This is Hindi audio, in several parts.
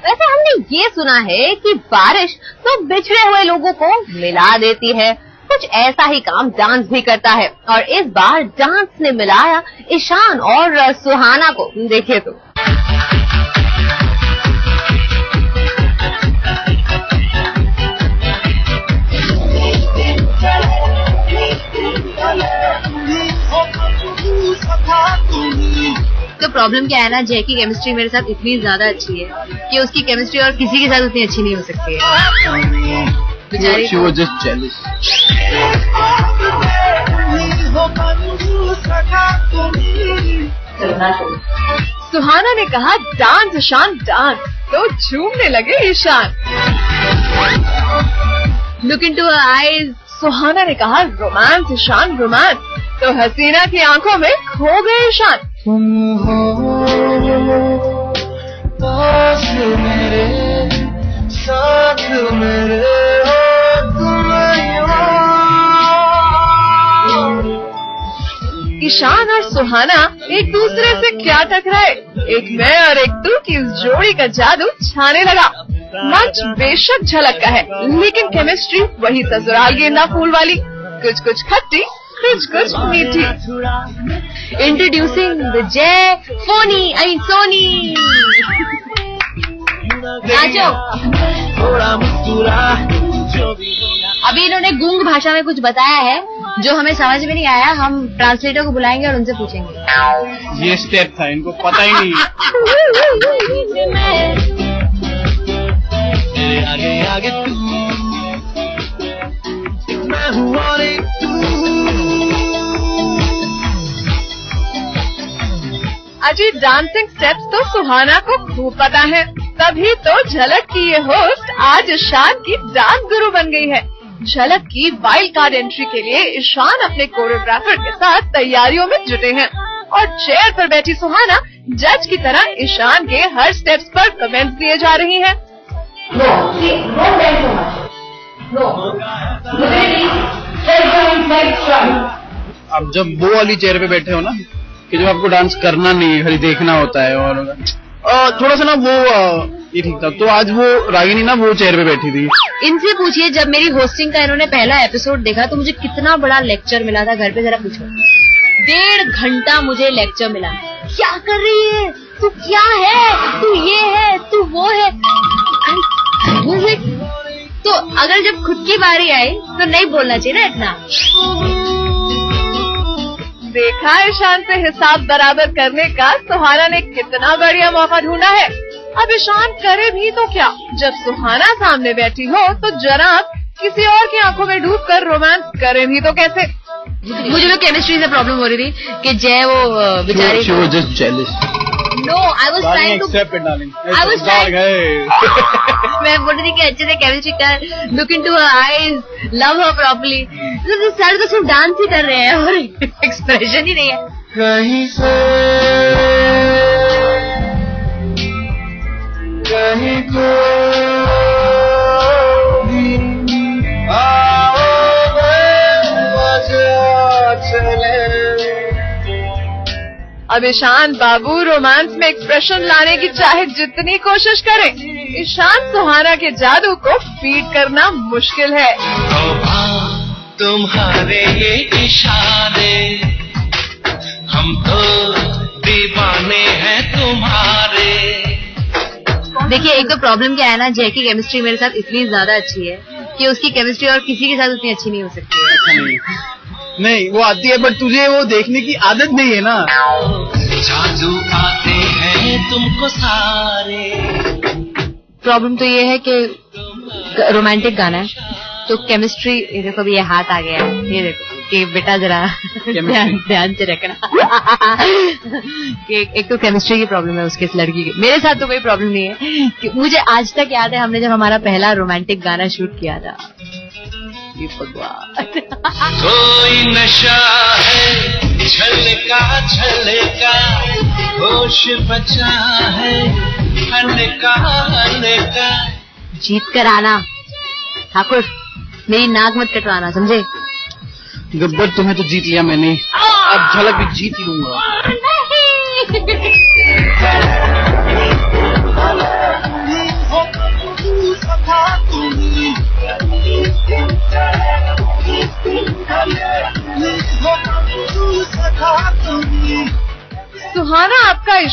वैसे हमने ये सुना है कि बारिश तो बिछड़े हुए लोगों को मिला देती है, कुछ ऐसा ही काम डांस भी करता है। और इस बार डांस ने मिलाया ईशान और सुहाना को। देखिए तो प्रॉब्लम क्या है ना, जय की केमिस्ट्री मेरे साथ इतनी ज्यादा अच्छी है कि उसकी केमिस्ट्री और किसी के साथ उतनी अच्छी नहीं हो सकती है। She was just jealous. सुहाना ने कहा डांस ईशान डांस, तो झूमने लगे Ishaan. Look into her eyes, Suhana ने कहा रोमांस ईशान रोमांस, तो हसीना की आंखों में खो गए ईशान। तुम हो पास मेरे, साथ मेरे हो तुम ईशान और सुहाना एक दूसरे से क्या टकराए, एक मैं और एक तू की इस जोड़ी का जादू छाने लगा। मंच बेशक झलक का है, लेकिन केमिस्ट्री वही ससुराल गेंदा फूल वाली, कुछ कुछ खट्टी कुछ कुछ मीठी। इंट्रोड्यूसिंग द जय फोनी सोनी। नाचो। अभी इन्होंने गूंग भाषा में कुछ बताया है जो हमें समझ में नहीं आया, हम ट्रांसलेटर को बुलाएंगे और उनसे पूछेंगे। ये स्टेप था, इनको पता ही नहीं। आगे आगे तू, मैं हूँ और एक तू। अजी डांसिंग स्टेप्स तो सुहाना को खूब पता है, तभी तो झलक की ये होस्ट आज ईशान की डांस गुरु बन गई है। झलक की वाइल्ड कार्ड एंट्री के लिए ईशान अपने कोरियोग्राफर के साथ तैयारियों में जुटे हैं और चेयर पर बैठी सुहाना जज की तरह ईशान के हर स्टेप्स पर कमेंट्स दिए जा रही हैं। अब जब वो वाली चेयर पे बैठे हो ना, कि जब आपको डांस करना नहीं है, खाली देखना होता है, और थोड़ा सा ना वो ये ठीक था। तो आज वो रागिनी ना वो चेयर पे बैठी थी। इनसे पूछिए जब मेरी होस्टिंग का इन्होंने पहला एपिसोड देखा तो मुझे कितना बड़ा लेक्चर मिला था। घर पे जरा पूछो, 1.5 घंटा मुझे लेक्चर मिला। क्या कर रही है तू, क्या है तू, ये है तू, वो है। तो अगर जब खुद की बारी आई तो नहीं बोलना चाहिए ना इतना। देखा ईशान से हिसाब बराबर करने का सुहाना ने कितना बढ़िया मौका ढूंढा है। अब ईशान करे भी तो क्या, जब सुहाना सामने बैठी हो तो जनाब किसी और की आंखों में डूबकर रोमांस करे भी तो कैसे। मुझे तो केमिस्ट्री से प्रॉब्लम हो रही थी कि जय वो बेचारी just jealous. No, I was trying to I was trying मैं बोल रही थी कि अच्छे से केमिस्ट्री कर, look into her eyes, love her properly. तो सर तो सिर्फ डांस ही कर रहे हैं और एक्सप्रेशन ही नहीं है। कहीं से कहीं को अब ईशान बाबू रोमांस में एक्सप्रेशन लाने की चाहे जितनी कोशिश करे, ईशान सुहाना के जादू को फीड करना मुश्किल है। तुम्हारे ये इशारे, हम तो दीवाने हैं तुम्हारे। देखिए एक तो प्रॉब्लम क्या है ना, जय की केमिस्ट्री मेरे साथ इतनी ज्यादा अच्छी है कि उसकी केमिस्ट्री और किसी के साथ उतनी अच्छी नहीं हो सकती है। नहीं, वो आती है बट तुझे वो देखने की आदत नहीं है ना। जादू आते हैं तुमको सारे। प्रॉब्लम तो ये है कि रोमांटिक गाना है तो केमिस्ट्री, देखो अभी ये हाथ आ गया है, ये देखो कि बेटा जरा ध्यान से रखना कि एक तो केमिस्ट्री की प्रॉब्लम है उसके, इस लड़की की। मेरे साथ तो कोई प्रॉब्लम नहीं है कि मुझे आज तक याद है हमने जब हमारा पहला रोमांटिक गाना शूट किया था, कोई नशा है छलका छलका, होश बचा है हल्का हल्का। जीत कर आना ठाकुर, मेरी नाक मत कटवाना, समझे। गब्बर तुम्हें तो जीत लिया मैंने, अब झलक भी जीत ही लूंगा।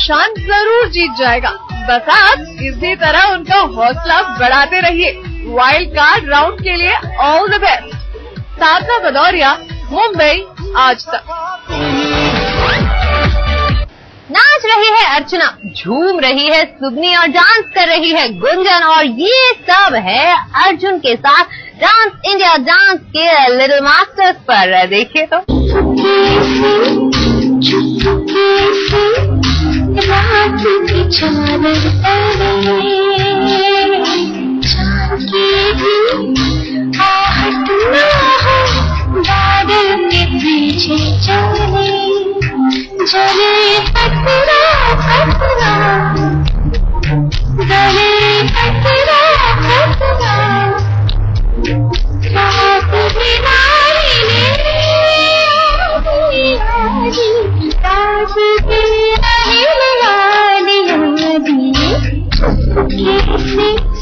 शान जरूर जीत जाएगा। बस आप इसी तरह उनका हौसला बढ़ाते रहिए। वाइल्ड कार्ड राउंड के लिए ऑल द बेस्ट। साधना भदौरिया, मुंबई आज तक। नाच रही है अर्चना, झूम रही है सुगनी और डांस कर रही है गुंजन, और ये सब है अर्जुन के साथ डांस इंडिया डांस के लिटिल मास्टर्स पर। देखिए तो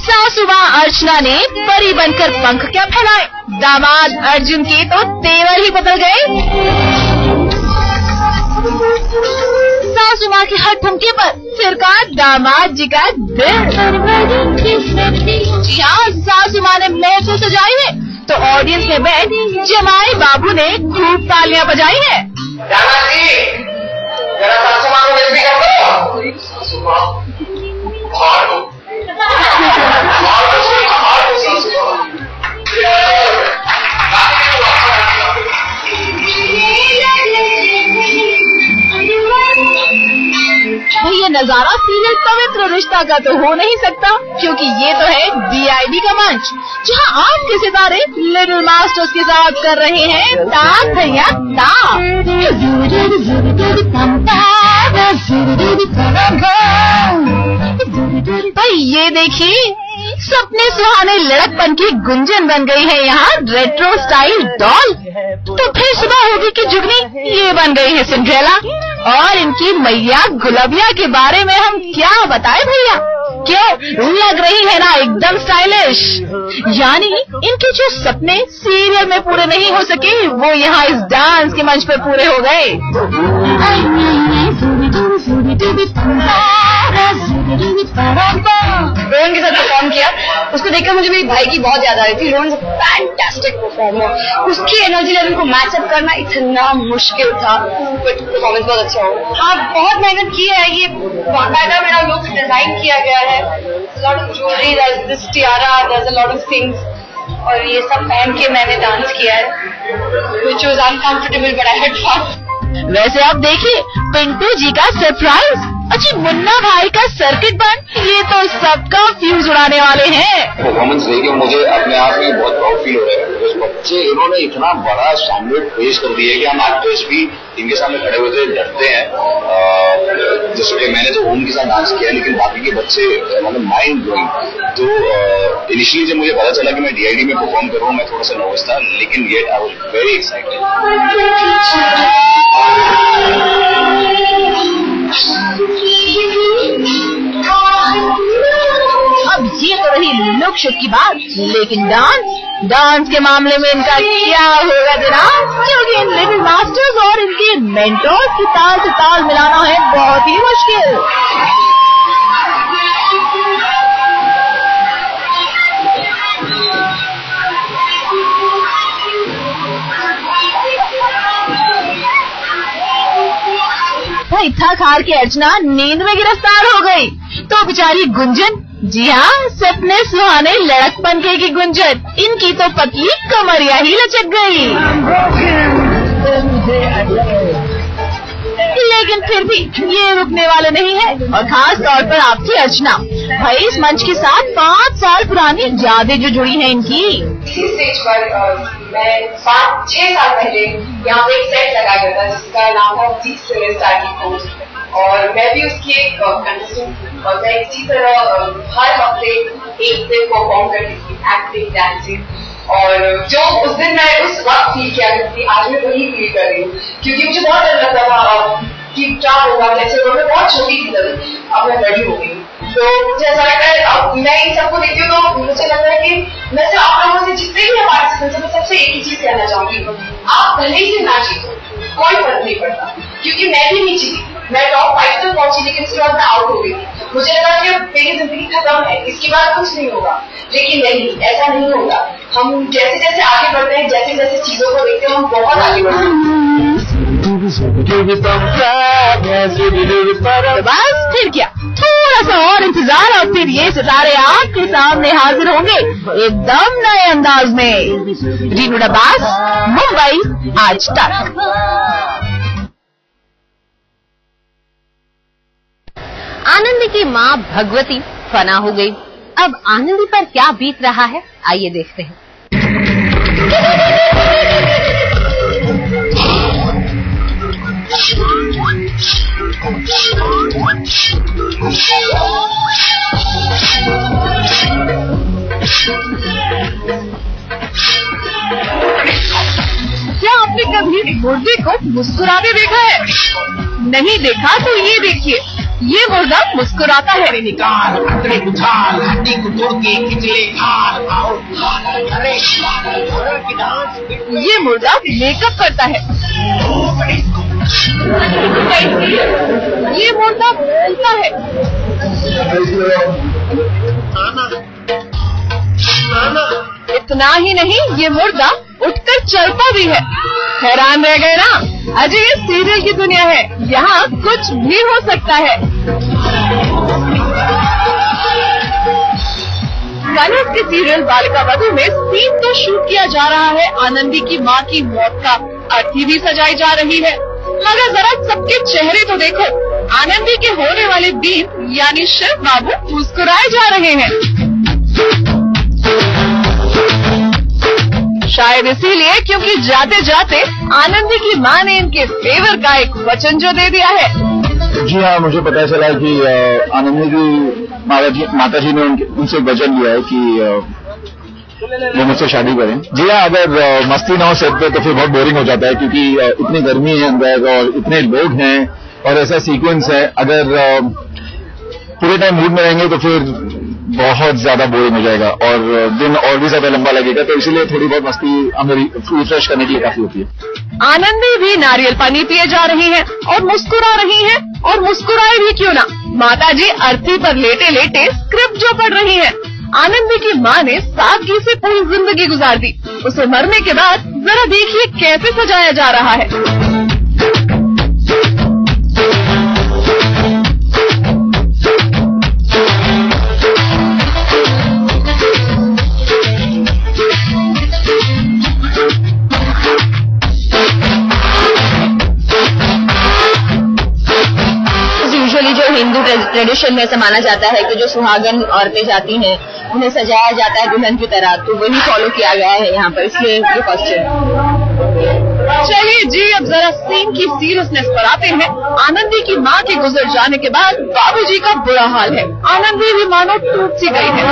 सासुमां अर्चना ने परी बनकर पंख क्या फैलाए, दामाद अर्जुन के तो तेवर ही बदल गए। सासुमां के हर ठुमके पर फिरका दामाद जी का दिल। हाँ, सासुमां ने महफिल सजाई है तो ऑडियंस में बैठ जमाई बाबू ने खूब तालियां बजाई है। दामाद जी, जरा सासुमां को मिल भी कर दो। ये नजारा सीरियल पवित्र रिश्ता का तो हो नहीं सकता, क्योंकि ये तो है DID का मंच, जहां आपके सितारे लिटिल मास्टर्स के साथ कर रहे हैं ताक भैया ताक। भाई ये देखिए, सपने सुहाने लड़कपन की गुंजन बन गई है यहाँ रेट्रो स्टाइल डॉल। तो फिर सुबह होगी कि जुगनी ये बन गई है सिंड्रेला, और इनकी मैया गुलाबिया के बारे में हम क्या बताएं भैया। क्यों लग रही है ना एकदम स्टाइलिश। यानी इनके जो सपने सीरियल में पूरे नहीं हो सके वो यहाँ इस डांस के मंच पर पूरे हो गए। रोहन के साथ परफॉर्म किया, उसको देखकर मुझे मेरी भाई की बहुत याद आ रही थी। रोहन फैंटास्टिक परफॉर्मर, उसकी एनर्जी लेवल को मैचअप करना इतना मुश्किल था, बट परफॉर्मेंस बहुत अच्छा हो। हाँ, बहुत मेहनत की है। ये बाकायदा मेरा लुक डिजाइन किया गया है, lot of jewellery, this tiara, there is a lot of things, और ये सब पहन के मैंने डांस किया है, which was uncomfortable but I had fun. वैसे आप देखिए पिंटू जी का सरप्राइज, अच्छा मुन्ना भाई का सर्किट बंद, ये तो सबका फ्यूज उड़ाने वाले हैं। परफॉर्मेंस देख के मुझे अपने आप में बहुत प्राउड फील हो रहा है। बच्चे इन्होंने इतना बड़ा स्टैंडर्ड पेश कर दिया है कि हम एक्टर्स भी इनके सामने खड़े हुए थे डरते हैं। जैसे कि मैंने तो ओम के साथ डांस किया, लेकिन बाकी के बच्चे मतलब माइंड ब्लोइंग। तो इनिशियली जब मुझे पता चला कि मैं DID में परफॉर्म करूँ, मैं थोड़ा सा नर्वस था, लेकिन ये आई वाज वेरी एक्साइटेड। अब ये तो रही लुक शुक की बात, लेकिन डांस के मामले में इनका क्या होगा जनाब, क्योंकि इन लिटिल मास्टर्स और इनके मेंटोर्स की ताल से ताल मिलाना है बहुत ही मुश्किल। भाई थक हार के अर्चना नींद में गिरफ्तार हो गई, तो बेचारी गुंजन, जी हाँ सपने सुहाने लड़कपन की गुंजन, इनकी तो पतली कमरिया ही लचक गई। लेकिन फिर भी ये रुकने वाले नहीं है, और खास तौर पर आपकी अर्चना। भाई इस मंच के साथ 5 साल पुरानी यादें जो जुड़ी हैं इनकी। इसी स्टेज पर मैं 5-6 साल पहले यहाँ पे एक सेट लगाया गया था जिसका नाम था और मैं भी उसकी एक कंटेस्टेंट थी, और मैं इसी तरह हर हफ्ते एक दिन परफॉर्म करती थी, एक्टिंग, डांसिंग। और जो उस दिन मैं उस वक्त फील किया करती, आज मैं वही फील कर रही हूँ, क्योंकि मुझे बहुत डर लगता था कि क्या होगा, कैसे होगा। मैं बहुत छोटी थी तभी, अब मैं बड़ी हो गई। तो मुझे ऐसा लगता है, अब मैं इन सबको देखती हूँ तो मुझे लगता है कि मैं सिर्फ आप लोगों से जितने भी पार्टिसिपेंट्स, मैं सबसे एक ही चीज कहना चाहूंगी, आप भले ही से ना जीतो, कोई फर्क नहीं पड़ता, क्योंकि मैं भी नहीं जीती, मैं टॉप 5 तक पहुंची, लेकिन उसके बाद मैं आउट हो गई। मुझे लगा कि मेरी जिंदगी खत्म है, इसके बाद कुछ नहीं होगा, लेकिन नहीं, ऐसा नहीं होगा। हम जैसे जैसे आगे बढ़ते हैं, जैसे जैसे चीजों को देखते हैं, हम बहुत आगे बढ़ते हैं। बस फिर क्या, थोड़ा सा और इंतजार और फिर ये सितारे आपके सामने हाजिर होंगे एकदम नए अंदाज में। रीनू डब्बास, मुंबई आज तक। आनंदी की माँ भगवती फना हो गई। अब आनंदी पर क्या बीत रहा है, आइए देखते हैं। क्या आपने कभी मुर्दे को मुस्कुराते देखा है? नहीं देखा तो ये देखिए, ये मुर्दा मुस्कुराता है। निकाल उछाल हड्डी को तोड़ के खिचले खाल। ये मुर्दा मेकअप करता है। ये मुर्दा बोलता है। इतना ही नहीं, ये मुर्दा उठकर चलता भी है। हैरान रह गए ना? अजय, ये सीरियल की दुनिया है, यहाँ कुछ भी हो सकता है। कलर्स के सीरियल बालिका वधू में सीन तो शूट किया जा रहा है आनंदी की माँ की मौत का, अर्थी भी सजाई जा रही है, मगर जरा सबके चेहरे तो देखो। आनंदी के होने वाले बीन यानी शिव बाबू मुस्कुराए जा रहे हैं। शायद इसीलिए क्योंकि जाते जाते आनंदी की माँ ने इनके फेवर का एक वचन जो दे दिया है। जी हाँ, मुझे पता चला कि आनंदी की माता जी ने उनसे वचन लिया है कि वो मुझसे शादी करें। जी हाँ, अगर मस्ती ना हो सेट पे तो फिर बहुत बोरिंग हो जाता है, क्योंकि इतनी गर्मी है अंदर और इतने लोग हैं और ऐसा सीक्वेंस है। अगर पूरे टाइम मूड में रहेंगे तो फिर बहुत ज्यादा बोरिंग हो जाएगा और दिन और भी ज्यादा लंबा लगेगा, तो इसीलिए थोड़ी बहुत मस्ती हमें रिफ्रेश करने के लिए काफी होती है। आनंदी भी नारियल पानी पिए जा रही हैं और मुस्कुरा रही हैं, और मुस्कुराए भी क्यों ना, माता जी अर्थी पर लेटे लेटे स्क्रिप्ट जो पढ़ रही हैं। आनंदी की माँ ने सादगी से पूरी जिंदगी गुजार दी, उसे मरने के बाद जरा देखिए कैसे सजाया जा रहा है। हिंदू ट्रेडिशन में ऐसा माना जाता है कि जो सुहागन औरतें जाती हैं उन्हें सजाया जाता है दुल्हन की तरह, तो वही फॉलो किया गया है यहाँ पर, इसलिए ये कॉस्ट्यूम। चलिए जी, अब जरा सीन की सीरियसनेस पर आते हैं। आनंदी की माँ के गुजर जाने के बाद बाबूजी का बुरा हाल है। आनंदी भी मानो टूट सी गई है।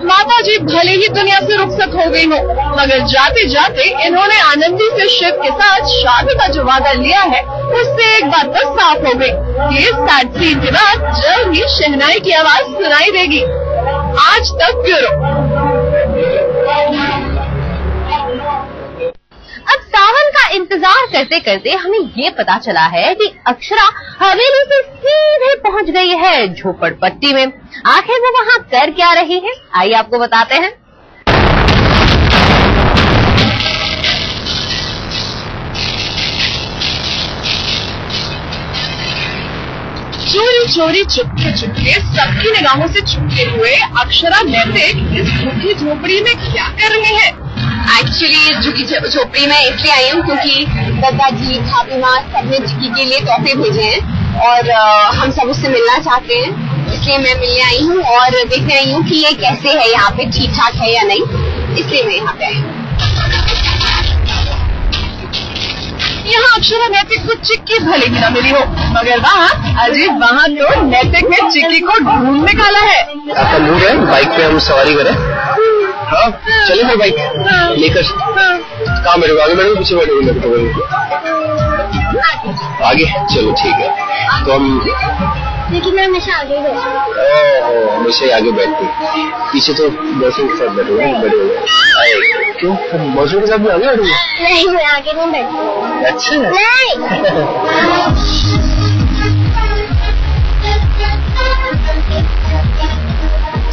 माता जी भले ही दुनिया से रुखसत हो गई हो, मगर जाते जाते इन्होंने आनंदी से शिव के साथ शादी का जो वादा लिया है उससे एक बात तो साफ हो गई कि इस सैड सीन के बाद जल्द ही शहनाई की आवाज सुनाई देगी। आज तक ब्यूरो। अब सावन का इंतजार करते करते हमें ये पता चला है कि अक्षरा हवेली से सीधे पहुंच गई है झोपड़पट्टी में। आखिर वो वहां कर क्या रही है, आइए आपको बताते हैं। चोरी चोरी चुपके चुपके सबकी निगाहों से छुपते हुए अक्षरा नैतिक इस झुग्गी झोपड़ी में क्या कर रहे हैं? एक्चुअली झुग्गी झोपड़ी में इसलिए आई हूँ क्योंकि दादाजी, भाभी माँ सबने झुग्गी के लिए तोहफे भेजे हैं और हम सब उससे मिलना चाहते हैं, इसलिए मैं मिलने आई हूँ और देखने आई हूँ कि ये कैसे है, यहाँ पे ठीक ठाक है या नहीं, इसलिए मैं यहाँ पे आई हूँ। यहाँ अक्षरा नैतिक को चिक्की भले ही न मिली हो, मगर वहाँ तो नैतिक ने चिक्की को ढूंढ निकाला है। आपका मूड है बाइक पे हम सवारी करें? हाँ, चलिए फिर बाइक लेकर। कहाँ बैठोगे, आगे बैठोगे पीछे बैठोगे? आगे, चलो ठीक है। तो हम लेकिन मैं हमेशा आगे ही हमेशा आगे बैठते, पीछे तो दोस्तों के साथ बैठोगे। क्यों मौसम के साथ भी आगे बैठोगे? नहीं, मैं आगे नहीं बैठूंगी। अच्छा नहीं।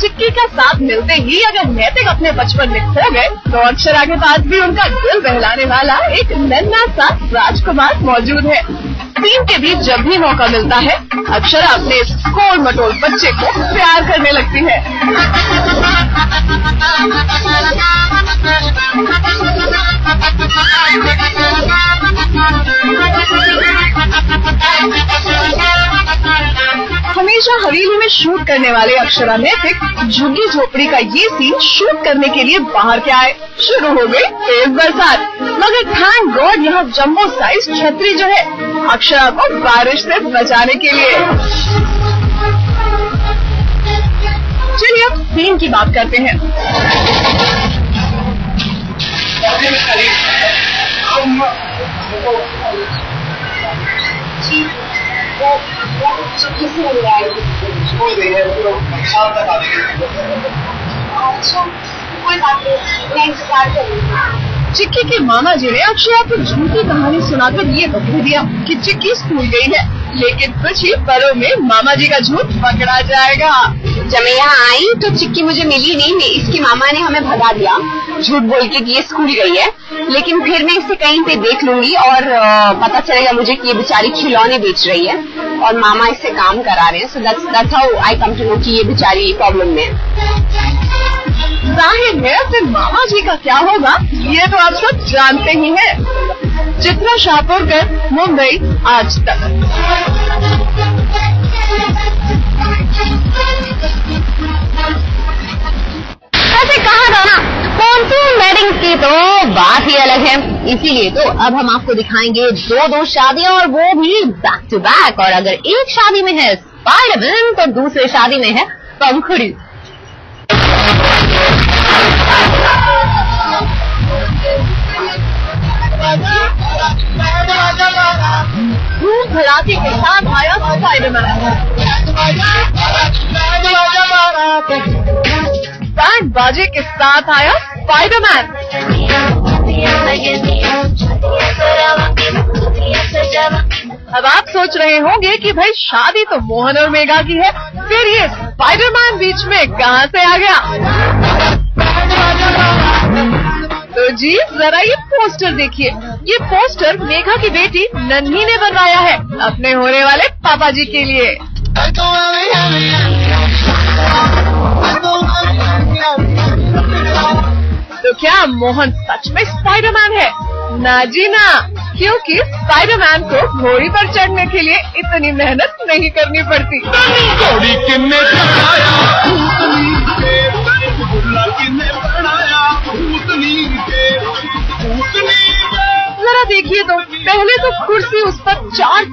चिक्की का साथ मिलते ही अगर नैतिक अपने बचपन में खो गए तो अक्षरा के पास भी उनका दिल बहलाने वाला एक नन्हा सा राजकुमार मौजूद है। टीम के बीच जब भी मौका मिलता है अक्षरा अपने इस गोल मटोल बच्चे को प्यार करने लगती है। हमेशा हवेली में शूट करने वाले अक्षरा नैतिक झुग्गी झोपड़ी का ये सीन शूट करने के लिए बाहर के आए। शुरू हो गई तेज बरसात, मगर थैंक गॉड यहाँ जम्बो साइज छतरी जो है अक्षरा को बारिश से बचाने के लिए। चलिए अब सीन की बात करते हैं। अच्छा, कोई बात नहीं, मैं इंतजार करूँगी। चिक्की के मामा जी ने अक्षरा को झूठी कहानी सुनाकर ये बता दिया कि चिक्की स्कूल गई है, लेकिन कुछ ही पलों में मामा जी का झूठ पकड़ा जाएगा। जब मैं यहाँ आई तो चिक्की मुझे मिली नहीं, इसकी मामा ने हमें भगा दिया झूठ बोल के कि ये स्कूल गई है। लेकिन फिर मैं इसे कहीं पे देख लूंगी और पता चलेगा मुझे कि ये बेचारी खिलौने बेच रही है और मामा इससे काम करा रहे हैं। So that's how I come to know कि ये बेचारी प्रॉब्लम में है। जाहिर है फिर मामा जी का क्या होगा ये तो आप सब जानते ही हैं। चित्रा शाहपुरकर, मुंबई, आज तक। ऐसे कहा था ना, कॉन्सूम वेडिंग्स की तो बात ही अलग है। इसीलिए तो अब हम आपको दिखाएंगे दो शादियां और वो भी बैक टू बैक। और अगर एक शादी में है स्पाइडरमैन तो दूसरे शादी में है पंखुड़ी। धूम धड़ाके के साथ आया स्पाइडरमैन। बैंड बाजे के साथ आया स्पाइडरमैन। अब आप सोच रहे होंगे कि भाई शादी तो मोहन और मेघा की है, फिर ये स्पाइडरमैन बीच में कहाँ से आ गया? तो जी जरा ये पोस्टर देखिए। ये पोस्टर मेघा की बेटी नन्ही ने बनवाया है अपने होने वाले पापा जी के लिए। तो क्या मोहन सच में स्पाइडरमैन है? ना जी ना, क्योंकि स्पाइडरमैन को घोड़ी पर चढ़ने के लिए इतनी मेहनत नहीं करनी पड़ती। जरा देखिए तो, पहले तो कुर्सी उस पर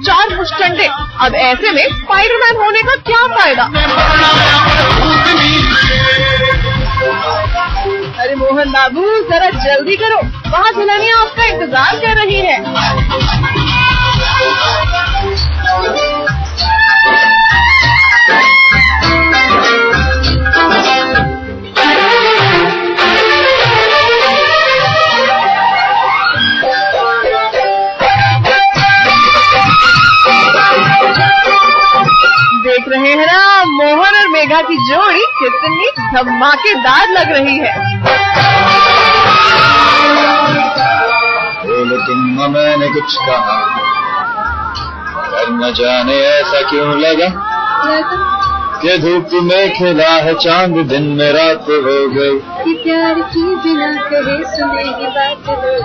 4 मुश्तंडे, अब ऐसे में स्पाइडरमैन होने का क्या फायदा? अरे मोहन बाबू जरा जल्दी करो, वहाँ दुल्हनिया आपका इंतजार कर रही है। देख रहे हैं ना मोहन और मेघा की जोड़ी कितनी धमाकेदार लग रही है। लेकिन मैंने कुछ कहा पर न जाने ऐसा क्यों लगा कि धूप में खिला है चांद, दिन में रात हो गई, प्यार की बिना कहे सुने की बात हो गई।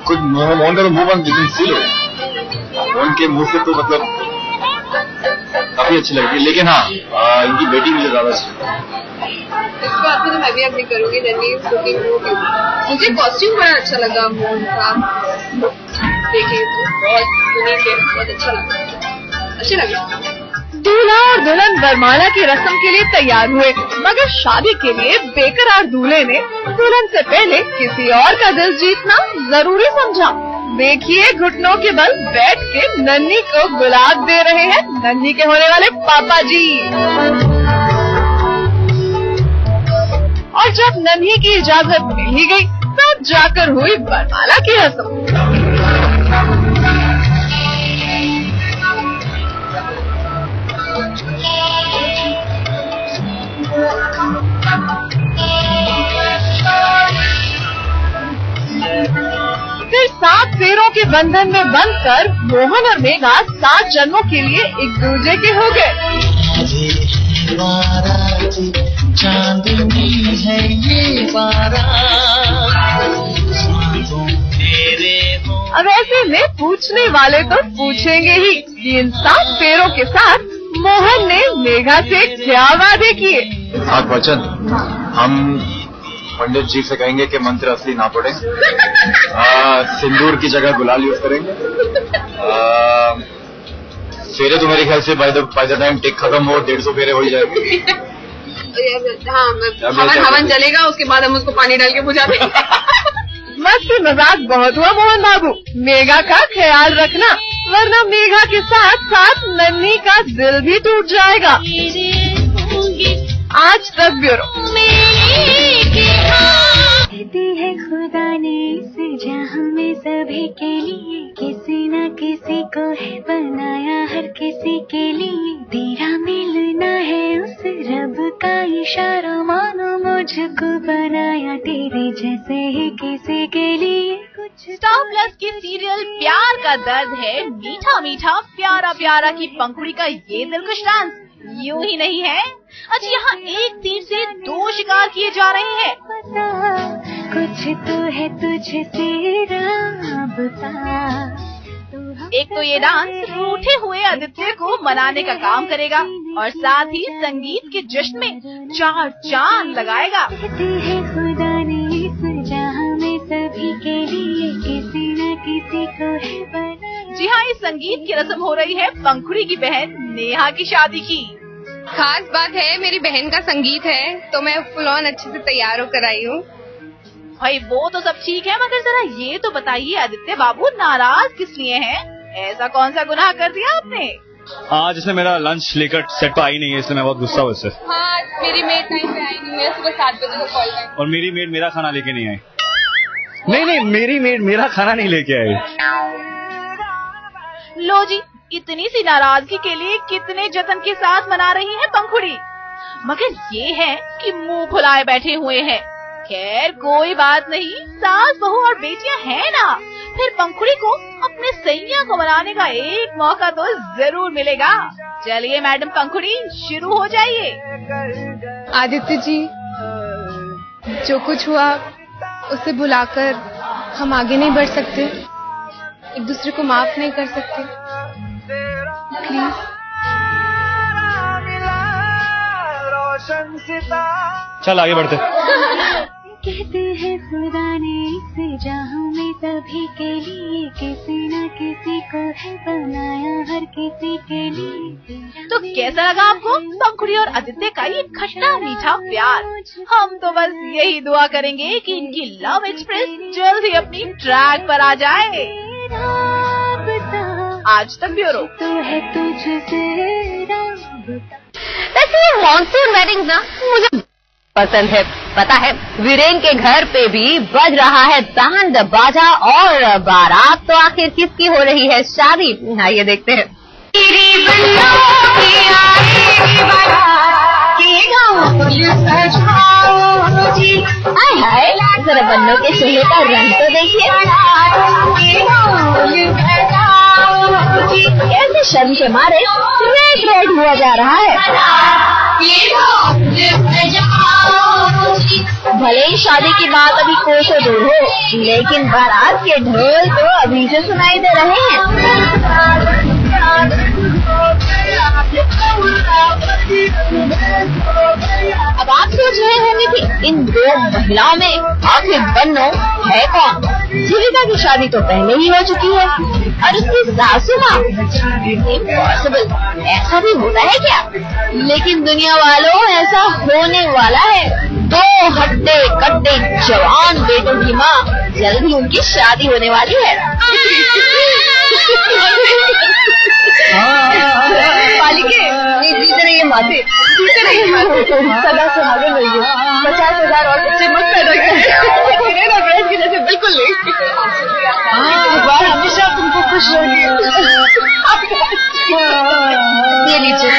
कुछ मोहन का तो मुंह बंद सी लो, मोहन के मुंह से तो मतलब काफी अच्छी लगती है। लेकिन हाँ इनकी बेटी मुझे ज्यादा अच्छी इस बात में तो मैं भी अपनी करूंगी। मुझे कॉस्ट्यूम बड़ा अच्छा लगा मोहन का, देखिए बहुत यूनिक है, बहुत अच्छा लगा। दूल्हा और दुल्हन वरमाला की रस्म के लिए तैयार हुए, मगर शादी के लिए बेकरार दूल्हे ने दुल्हन से पहले किसी और का दिल जीतना जरूरी समझा। देखिए घुटनों के बल बैठ के नन्ही को गुलाब दे रहे हैं नन्ही के होने वाले पापा जी। और जब नन्ही की इजाजत मिल ही गई तब जाकर हुई वरमाला की रस्म। फिर 7 फेरों के बंधन में बंधकर मोहन और मेघा 7 जन्मों के लिए एक दूसरे के हो गए। अब ऐसे में पूछने वाले तो पूछेंगे ही कि इन 7 फेरों के साथ मोहन ने मेघा से क्या वादे किए। वचन, हम पंडित जी से कहेंगे कि मंत्र असली ना पड़े, सिंदूर की जगह गुलाल यूज करेंगे। फेरे तो मेरे ख्याल से बाय द टाइम टेक खत्म हो 150 फेरे हो ही जाएंगे। हाँ, हवन चलेगा, उसके बाद हम उसको पानी डाल के बुझा देंगे। मस्ती मजाक बहुत हुआ मोहन बाबू, मेघा का ख्याल रखना वरना मेघा के साथ साथ नन्ही का दिल भी टूट जाएगा। आज तक ब्यूरो। कहती है खुदा ने इस जहां में सभी के लिए किसी न किसी को है बनाया, हर किसी के लिए तेरा मिलना है उस रब का इशारा, मानो मुझको बनाया तेरे जैसे ही किसी के लिए कुछ। स्टार प्लस की सीरियल प्यार का दर्द है मीठा मीठा प्यारा प्यारा की पंखुड़ी का ये दिलकश डांस यूं ही नहीं है, अच्छा यहाँ एक तीर से 2 शिकार किए जा रहे हैं। कुछ तो है तुझसे राबता। एक तो ये डांस रूठे हुए आदित्य को मनाने का काम करेगा और साथ ही संगीत के जश्न में 4 चांद लगाएगा। कहती है खुदा ने इस जहां में सभी के लिए किसी न किसी को है बनाया। जी हाँ, इस संगीत की रस्म हो रही है पंखुड़ी की बहन नेहा की शादी की। खास बात है मेरी बहन का संगीत है तो मैं फुल ऑन अच्छे से तैयार होकर आई हूँ। भाई वो तो सब ठीक है, मगर जरा ये तो बताइए आदित्य बाबू नाराज किस लिए हैं? ऐसा कौन सा गुनाह कर दिया आपने? आज इसने मेरा लंच लेकर सेट पर आई नहीं है, इसलिए मैं बहुत गुस्सा हूँ इससे। हाँ, मेरी मेड टाइम पे आई नहीं है, सुबह 7 बजे को कॉल कर। और मेरी मेड मेरा खाना लेके नहीं आई। नहीं, मेरी मेड मेरा खाना नहीं लेके आई। लो जी, इतनी सी नाराजगी के लिए कितने जतन के साथ मना रही है पंखुड़ी, मगर ये है कि मुंह फुलाए बैठे हुए हैं। खैर कोई बात नहीं, सास बहू और बेटियां हैं ना, फिर पंखुड़ी को अपने सैया को मनाने का एक मौका तो जरूर मिलेगा। चलिए मैडम पंखुड़ी शुरू हो जाइए। आदित्य जी, जो कुछ हुआ उसे भुलाकर हम आगे नहीं बढ़ सकते, एक दूसरे को माफ नहीं कर सकते, प्लीज। चल आगे बढ़ते। कहते हैं खुदा ने इस जहां में सभी के लिए किसी न किसी को है बनाया, हर किसी के लिए। तो कैसा लगा आपको पंखुड़ी और आदित्य का ये खट्टा मीठा प्यार? हम तो बस यही दुआ करेंगे कि इनकी लव एक्सप्रेस जल्द ही अपनी ट्रैक पर आ जाए। आज तक ब्यूरो। तो है तुझसे वैसे ये मॉनसून वेडिंग ना मुझे पसंद है। पता है वीरेन के घर पे भी बज रहा है बैंड बाजा और बारात, तो आखिर किसकी हो रही है शादी? आइए देखते हैं। हाय जरा बन्नों के चेहरे का रंग तो देखिए, कैसे शर्म के मारे रेड हुआ जा रहा है। भले ही शादी की बात अभी कोसों दूर हो, लेकिन बारात के ढोल तो अभी से सुनाई दे रहे हैं। अब आप सोच रहे होंगे कि इन 2 महिलाओं में आखिर बन्नो है कौन? जीविका की शादी तो पहले ही हो चुकी है और उसकी सासू माँ। इम्पॉसिबल, ऐसा भी होता है क्या? लेकिन दुनिया वालों ऐसा होने वाला है। 2 हट्टे कट्टे जवान बेटों की माँ, जल्द ही उनकी शादी होने वाली है। बालिके, ये माथे भूलते नहीं सदा सुहागन रहिए, 50,000 और बच्चे मत पैदा करिए ना ब्रेड की जैसे, बिल्कुल नहीं। भगवान हमेशा तुमको खुश रखिए। ये लीजिए,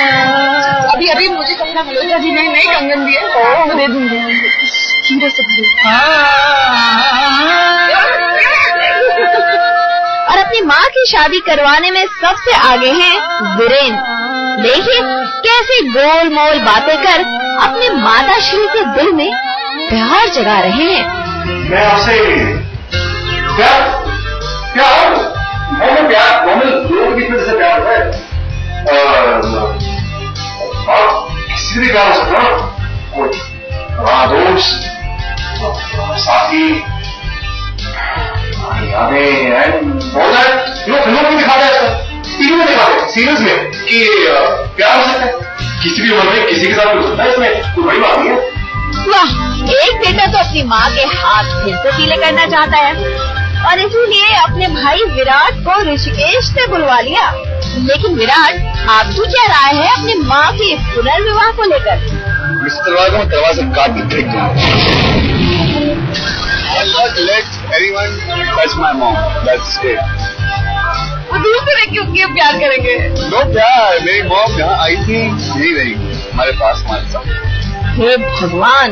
अभी अभी मुझे सपना मल्होत्रा जी ने नई कंगन दी है, दे दूंगी, हीरे से भरी। और अपनी माँ की शादी करवाने में सबसे आगे हैं वीरेंद्र। देखिए कैसे गोल मोल बातें कर अपनी माता श्री के दिल में प्यार जगा रहे हैं। मैं आपसे प्यार लोगों के बीच से प्यार है, और किसी भी प्यार हो सकता है, कोई दोस्त, साथी, यादें बहुत सारे लोग फिल्मों में दिखा रहे हैं, टीवी में दिखा रहे हैं, सीरियल्स में कि प्यार हो सकता है, किसी भी उम्र में किसी के साथ हो सकता है, इसमें कोई बड़ी बात नहीं है। वाह, एक बेटा तो अपनी माँ के हाथ फिर से पीले करना चाहता है और इसीलिए अपने भाई विराट को ऋषिकेश से बुलवा लिया। लेकिन विराट, आपकी क्या राय है अपनी माँ के पुनर्विवाह को लेकर? इस तलवार को मैं तलवार से काट के फेंक दूंगा। Let anyone touch my mom. That's it. वो दूसरे क्यों प्यार करेंगे? नो प्यार, मेरी मॉम यहाँ आई थी, यही रहेगी हमारे पास हमारे साथ। हे भगवान,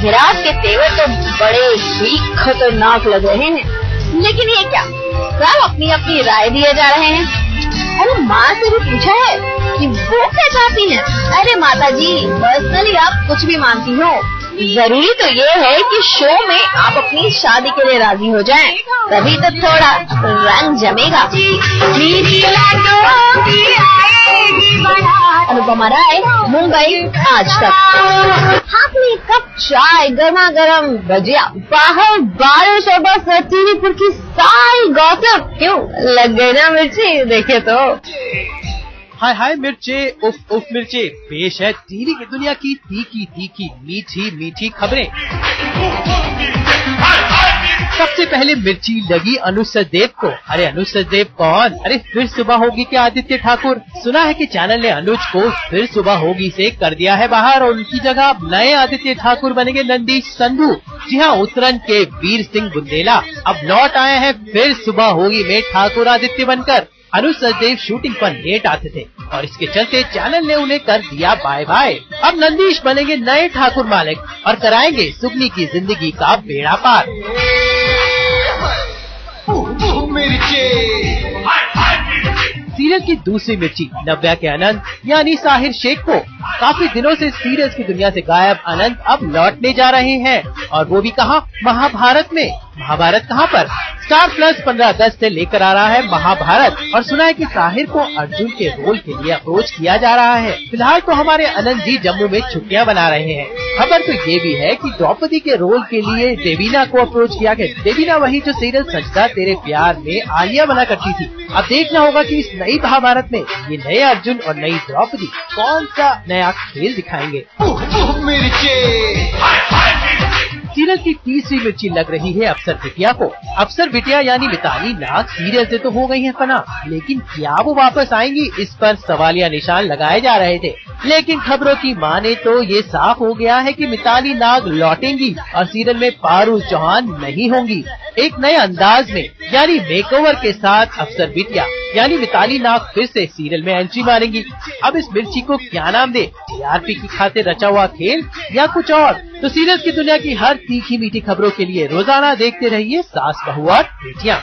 विराट के तेवर तो बड़े ही खतरनाक लग रहे हैं। लेकिन ये क्या, सब अपनी अपनी राय दिए जा रहे हैं। अरे माँ से भी पूछा है कि वो क्या चाहती हैं? अरे माता जी, पर्सनली आप कुछ भी मानती हो, जरूरी तो ये है कि शो में आप अपनी शादी के लिए राजी हो जाएं, तभी तो थोड़ा रंग जमेगा। अनुपमा राय, मुंबई, आज तक। हाथ में कप चाय, गर्मा गर्म भजिया, बाहर बारिश और बस टीवीपुर की सारी गॉसिप। क्यों लग गई ना मिर्ची? देखे तो। हाय हाय मिर्चे, उफ उफ मिर्चे, पेश है टीवी की दुनिया की तीखी तीखी मीठी मीठी खबरें। सबसे पहले मिर्ची लगी अनुज देव को। अरे अनुज देव कौन? अरे फिर सुबह होगी क्या आदित्य ठाकुर? सुना है कि चैनल ने अनुज को फिर सुबह होगी से कर दिया है बाहर और उनकी जगह नए आदित्य ठाकुर बनेंगे नंदीश संधू। जी हाँ, उत्तराखंड के वीर सिंह बुंदेला अब लौट आए हैं फिर सुबह होगी में ठाकुर आदित्य बनकर। अनुज सचदेव शूटिंग पर लेट आते थे और इसके चलते चैनल ने उन्हें कर दिया बाय बाय। अब नंदीश बनेंगे नए ठाकुर मालिक और कराएंगे सुगनी की जिंदगी का बेड़ा पार। सीरियल की दूसरी मिर्ची नव्या के अनंत यानी साहिर शेख को। काफी दिनों से सीरियल्स की दुनिया से गायब अनंत अब लौटने जा रहे हैं और वो भी कहाँ? महाभारत में। महाभारत कहाँ पर? स्टार प्लस 15 अगस्त से लेकर आ रहा है महाभारत और सुना है कि साहिर को अर्जुन के रोल के लिए अप्रोच किया जा रहा है। फिलहाल तो हमारे अनंत जी जम्मू में छुट्टियां बना रहे हैं। खबर तो ये भी है कि द्रौपदी के रोल के लिए देवीना को अप्रोच किया गया। देवीना वही जो सीरियल सजदा तेरे प्यार में आलिया बना करती थी। अब देखना होगा कि इस नई महाभारत में ये नए अर्जुन और नई द्रौपदी कौन सा नया खेल दिखाएंगे। सीरियल की तीसरी मिर्ची लग रही है अफसर बिटिया को। अफसर बिटिया यानी मिताली नाग सीरियल से तो हो गई है फना, लेकिन क्या वो वापस आएंगी? इस पर सवालिया निशान लगाए जा रहे थे। लेकिन खबरों की माने तो ये साफ हो गया है कि मिताली नाग लौटेंगी और सीरियल में पारू चौहान नहीं होंगी। एक नए अंदाज में यानी मेकओवर के साथ अफसर बिटिया यानी मिताली नाग फिर से सीरियल में एंट्री मारेंगी। अब इस मिर्ची को क्या नाम दे? टीआरपी की खातिर रचा हुआ खेल या कुछ और? तो सीरियल की दुनिया की हर तीखी मीठी खबरों के लिए रोजाना देखते रहिए सास बहू और बेटियां।